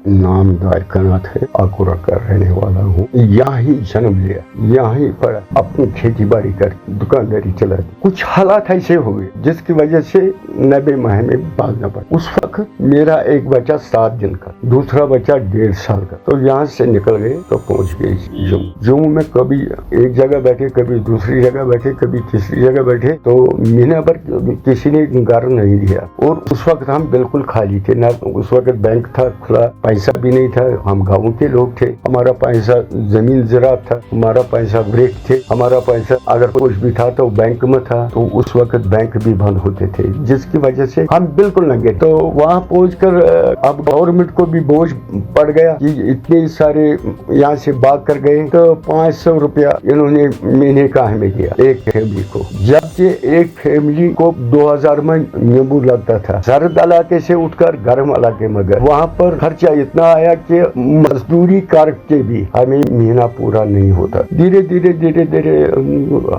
नाम द्वारकानाथ है, आकुरा का रहने वाला हूँ। यहाँ ही जन्म लिया, यहाँ ही पढ़ा, अपनी खेती बाड़ी कर दुकानदारी चला दी। कुछ हालात ऐसे हो गए जिसकी वजह से 90 माह में भागना पड़ा। उस वक्त मेरा एक बच्चा 7 दिन का, दूसरा बच्चा 1.5 साल का। तो यहाँ से निकल गए तो पहुँच गए जम्मू। जम्मू में कभी एक जगह बैठे, कभी दूसरी जगह बैठे, कभी तीसरी जगह बैठे, तो महीना भर किसी ने घर नहीं दिया। और उस वक्त हम बिल्कुल खाली थे, ना उस वक्त बैंक था खुला, पैसा भी नहीं था। हम गाँव के लोग थे, हमारा पैसा जमीन ज़राअत था, हमारा पैसा ब्रेक थे, हमारा पैसा अगर कुछ भी था तो बैंक में था। तो उस वक्त बैंक भी बंद होते थे, जिसकी वजह से हम बिल्कुल नंगे। तो वहाँ पहुंचकर अब गवर्नमेंट को भी बोझ पड़ गया कि इतने सारे यहाँ से भाग कर गए, तो 500 रुपया इन्होंने महीने का हमें दिया एक फैमिली को, जबकि एक फैमिली को 2000 में नींबू लगता था। सर्द इलाके से उठकर गर्म इलाके में गए, वहाँ पर खर्चा इतना आया कि मजदूरी करके भी हमें महीना पूरा नहीं होता। धीरे धीरे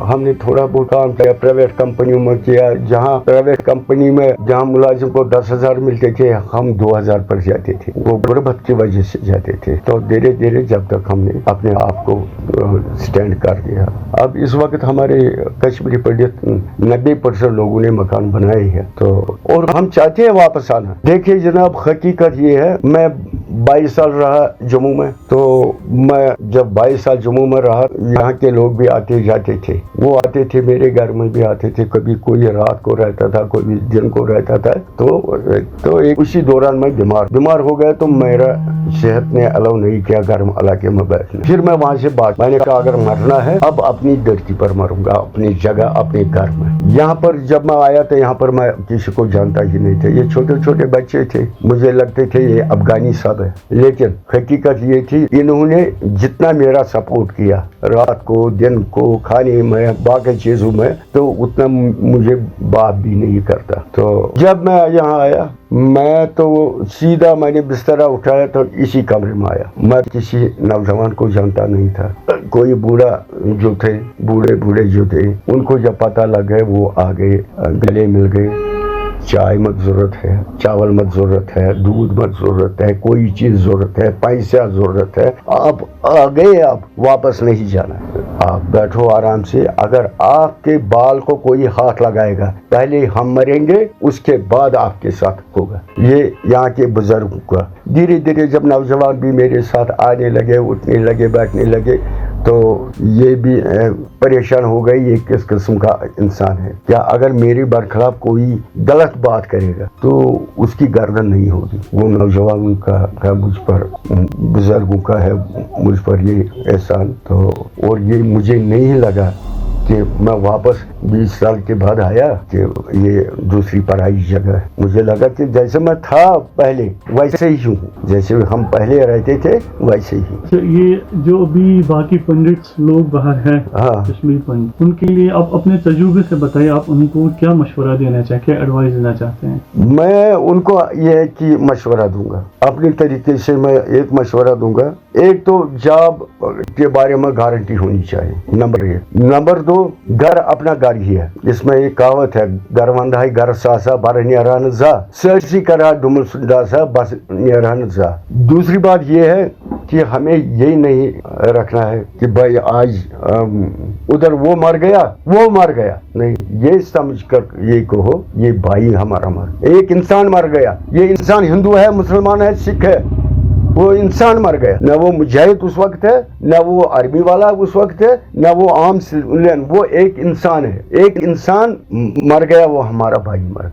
हमने थोड़ा बहुत काम किया, प्राइवेट कंपनियों में किया। जहाँ प्राइवेट कंपनी में जहाँ मुलाजिम को 10,000 मिलते थे, हम 2,000 पर जाते थे। वो गुर्बत की वजह से जाते थे। तो धीरे धीरे जब तक हमने अपने आप को स्टैंड कर दिया। अब इस वक्त हमारे कश्मीरी पंडित 90% लोगों ने मकान बनाए हैं, तो और हम चाहते हैं वापस आना। देखिए जनाब, हकीकत ये है, मैं 22 साल रहा जम्मू में। तो मैं जब 22 साल जम्मू में रहा, यहाँ के लोग भी आते जाते थे। वो आते थे, मेरे घर में भी आते थे। कभी कोई रात को रहता था, कोई दिन को रहता था। तो एक उसी दौरान मैं बीमार हो गया। तो मेरा सेहत ने अलाउ नहीं किया गर्म इलाके में बैठने। फिर मैं वहाँ से मैंने कहा अगर मरना है अब अपनी धरती पर मरूंगा, अपनी जगह, अपने घर में। यहाँ पर जब मैं आया तो यहाँ पर मैं किसी को जानता ही नहीं था। ये छोटे छोटे बच्चे थे, मुझे लगते थे ये अफगानी सब है। लेकिन हकीकत ये थी, इन्होंने जितना मेरा सपोर्ट किया रात को, दिन को, खाने में, बाकी चीजों में, तो उतना मुझे बाप भी नहीं करता। तो जब मैं यहाँ आया, मैं तो सीधा मैंने बिस्तरा उठाया तो इसी कमरे में आया। मैं किसी नौजवान को जानता नहीं था। कोई बूढ़े जो थे, उनको जब पता लग गया वो आ गए, गले मिल गए। चाय मत जरूरत है, चावल मत जरूरत है, दूध मत जरूरत है, कोई चीज जरूरत है, पैसा जरूरत है, आप आ गए, आप वापस नहीं जाना। आप बैठो आराम से। अगर आपके बाल को कोई हाथ लगाएगा, पहले हम मरेंगे, उसके बाद आपके साथ होगा। ये यहाँ के बुजुर्गों का। धीरे धीरे जब नौजवान भी मेरे साथ आने लगे, उठने लगे, बैठने लगे, तो ये भी परेशान हो गई, ये किस किस्म का इंसान है। क्या अगर मेरे बरखिलाफ कोई गलत बात करेगा तो उसकी गर्दन नहीं होगी। वो नौजवान का मुझ पर, बुजुर्गों का है मुझ पर ये एहसान। तो और ये मुझे नहीं लगा कि मैं वापस 20 साल के बाद आया कि ये दूसरी पढ़ाई जगह है। मुझे लगा कि जैसे मैं था पहले वैसे ही हूँ, जैसे हम पहले रहते थे वैसे ही। तो ये जो अभी बाकी पंडित लोग बाहर हैं, हाँ, कश्मीरी पंडित, उनके लिए आप अपने तजुर्बे से बताइए, आप उनको क्या मशवरा देना चाहते, क्या एडवाइस देना चाहते हैं? मैं उनको ये कि मशवरा दूंगा अपने तरीके से। मैं एक मशवरा दूंगा, एक तो जॉब के बारे में गारंटी होनी चाहिए, नंबर 1। नंबर 2, घर अपना घर ही है। इसमें एक कहावत है, घर वंदा है घर सासा बार नियरान जा, सर्सी करा डुमल सुंदासा बस नियरान जा। दूसरी बात यह है कि हमें यही नहीं रखना है कि भाई आज उधर वो मर गया, नहीं, ये समझ कर ये कहो ये भाई हमारा एक इंसान मर गया। ये इंसान हिंदू है, मुसलमान है, सिख है, वो इंसान मर गया। न वो मुजाहिद उस वक्त है, न वो आर्मी वाला उस वक्त है, न वो आम सिविलियन, वो एक इंसान है। एक इंसान मर गया, वो हमारा भाई मर।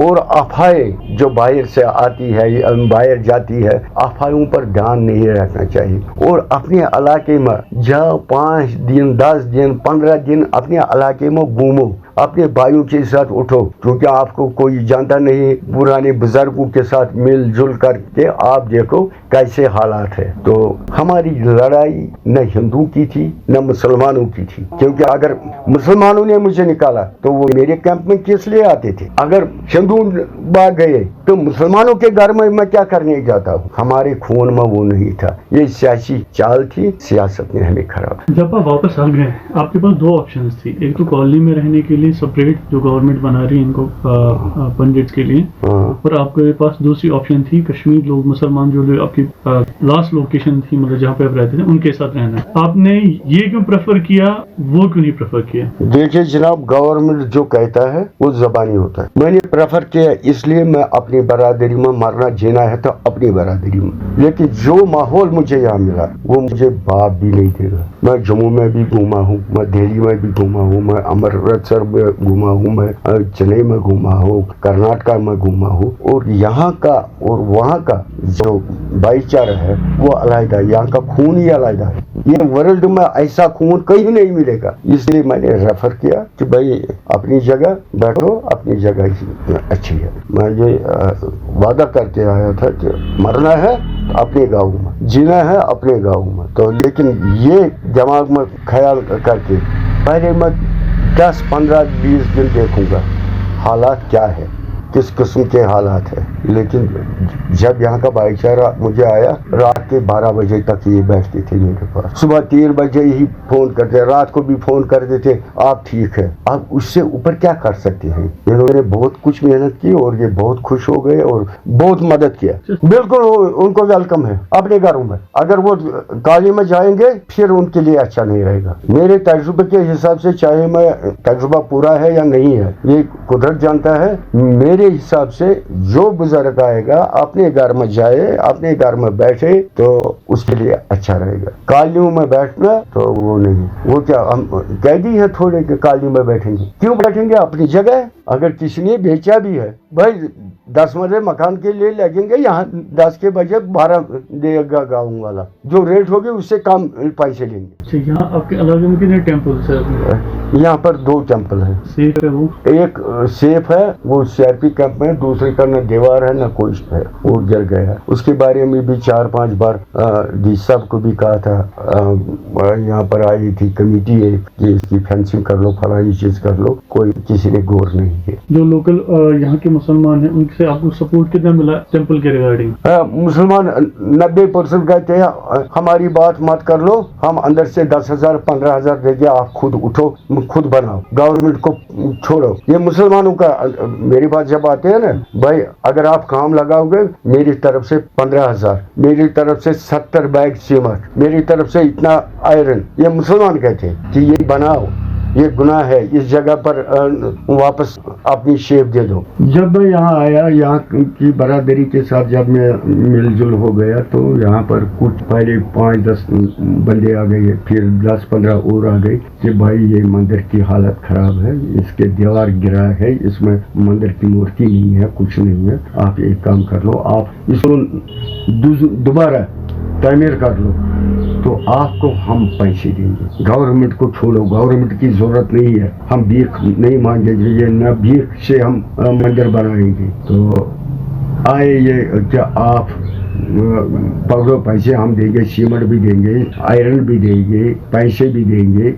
और अफवाहें जो बाहर से आती है, बाहर जाती है, अफवाहों पर ध्यान नहीं रखना चाहिए। और अपने इलाके में जाओ, 5 दिन, 10 दिन, 15 दिन अपने इलाके में घूमो, अपने भाइयों के साथ उठो, क्योंकि आपको कोई जानता नहीं। पुराने बुजुर्गों के साथ मिलजुल करके आप देखो कैसे हालात है। तो हमारी लड़ाई न हिंदू की थी न मुसलमानों की थी, क्योंकि अगर मुसलमानों ने मुझे निकाला तो वो मेरे कैंप में किस लिए आते थे? अगर हिंदू भाग गए तो मुसलमानों के घर में मैं क्या करने जाता हूँ, हमारे खून में वो नहीं था, ये सियासी चाल थी, सियासत ने हमें खराब। जब आप वापस आ गए आपके पास दो ऑप्शंस थी, एक तो कॉलोनी में रहने के लिए सेपरेट जो गवर्नमेंट बना रही है इनको पंडित के लिए, और आपके पास दूसरी ऑप्शन थी कश्मीर लोग मुसलमान जो लोग आपकी लास्ट लोकेशन थी, मतलब जहाँ पे आप रहते थे उनके साथ रहना। आपने ये क्यों प्रेफर किया, वो क्यों नहीं प्रेफर किया? देखिए जनाब, गवर्नमेंट जो कहता है वो जबानी होता है। मैंने प्रेफर किया इसलिए मैं अपनी बरादरी में मरना जीना है तो अपनी बरादरी में, लेकिन जो माहौल मुझे यहाँ मिला वो मुझे बाप भी नहीं देगा। मैं जम्मू में भी घूमा हूँ, मैं दिल्ली में भी घूमा हूँ, मैं अमृतसर में घूमा हूँ, मैं चेन्नई में घूमा हूँ, कर्नाटका में घूमा हूँ, और यहाँ का और वहाँ का जो भाईचारा है वो अलग है, यहाँ का खून ही अलग है। ये वर्ल्ड में ऐसा खून कहीं नहीं मिलेगा, इसलिए मैंने रेफर किया कि भाई अपनी जगह बैठो, अपनी जगह ही अच्छी है। मैं ये वादा करके आया था कि मरना है अपने गाँव में, जीना है अपने गाँव में, तो लेकिन ये दिमाग में ख्याल करके पहले मैं 10, 15, 20 दिन देखूंगा हालात क्या है, किस किस्म के हालात है। लेकिन जब यहाँ का भाईचारा मुझे आया, रात के 12 बजे तक ये बैठते थे मेरे पास, सुबह 3 बजे ही फोन करते, रात को भी फोन कर देते, आप ठीक है। आप उससे ऊपर क्या कर सकते हैं? ये लोगों ने बहुत कुछ मेहनत की और ये बहुत खुश हो गए और बहुत मदद किया। बिल्कुल उनको वेलकम है अपने घरों में। अगर वो काली में जाएंगे फिर उनके लिए अच्छा नहीं रहेगा। मेरे तजुर्बे के हिसाब से, चाहे मैं तजुर्बा पूरा है या नहीं है ये कुदरत जानता है, मेरे हिसाब से जो बुजुर्ग आएगा अपने घर में जाए, अपने घर में बैठे तो उसके लिए अच्छा रहेगा। कालियों में बैठना तो वो नहीं, वो क्या हम कैदी है थोड़े के काली में बैठेंगे? क्यों बैठेंगे? अपनी जगह। अगर किसी ने बेचा भी है भाई 10 मरले मकान के लिए लगेंगे, यहाँ 10 के बजे 12 देगा गाँव वाला, जो रेट होगी उससे कम पैसे लेंगे। यहाँ आपके इलाके में कितने टेम्पल्स है? यहाँ पर 2 टेम्पल है। सेफ है वो? एक सेफ है, वो सीआरपी कैंप में, दूसरे का न दीवार है न कोई है, वो गिर गया। उसके बारे में भी 4-5 बार डी साहब को भी कहा था, यहाँ पर आई थी कमेटी है कि इसकी फेंसिंग कर लो, फलानी चीज कर लो, कोई किसी ने गौर नहीं है। जो लोकल यहाँ के मुसलमान हैं उनसे आपको सपोर्ट कितना मिला टेम्पल के रिगार्डिंग? मुसलमान 90% कहते हैं हमारी बात मत कर लो, हम अंदर से 10,000 15,000 देंगे, आप खुद उठो, खुद बनाओ, गवर्नमेंट को छोड़ो। ये मुसलमानों का मेरी बात जब आते हैं ना, भाई अगर आप काम लगाओगे मेरी तरफ से 15,000, मेरी तरफ से 70 बैग सीमेंट, मेरी तरफ से इतना आयरन, ये मुसलमान कहते हैं कि ये बनाओ, ये गुनाह है, इस जगह पर वापस अपनी शेप दे दो। जब मैं यहाँ आया, यहाँ की बरादरी के साथ जब मैं मिलजुल हो गया, तो यहाँ पर कुछ पहले 5-10 बंदे आ गए, फिर 10-15 और आ गए कि भाई ये मंदिर की हालत खराब है, इसके दीवार गिरा है, इसमें मंदिर की मूर्ति नहीं है, कुछ नहीं है, आप एक काम कर लो, आप इसको दोबारा तामीर कर लो तो आपको हम पैसे देंगे। गवर्नमेंट को छोड़ो, गवर्नमेंट की जरूरत नहीं है, हम भीख नहीं मांगेंगे, ये न भीख से हम मंदिर बनाएंगे। तो आए ये क्या आप पकड़ो, पैसे हम देंगे, सीमेंट भी देंगे, आयरन भी देंगे, पैसे भी देंगे,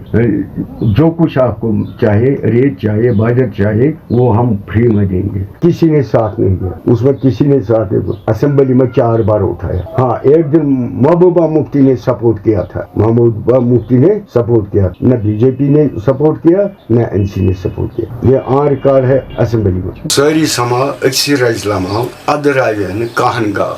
जो कुछ आपको चाहे, रेत चाहे, बजट चाहे, वो हम फ्री में देंगे। किसी ने साथ नहीं दिया, उसमें किसी ने साथ नहीं। असेंबली में 4 बार उठाया। हाँ, एक दिन महबूबा मुफ्ती ने सपोर्ट किया था, महबूबा मुफ्ती ने सपोर्ट किया, न बीजेपी ने सपोर्ट किया न एनसी ने सपोर्ट किया। ये आन रिकॉर्ड है असेंबली में। सारी समा अक्सर इस्लाम अदर कहन गा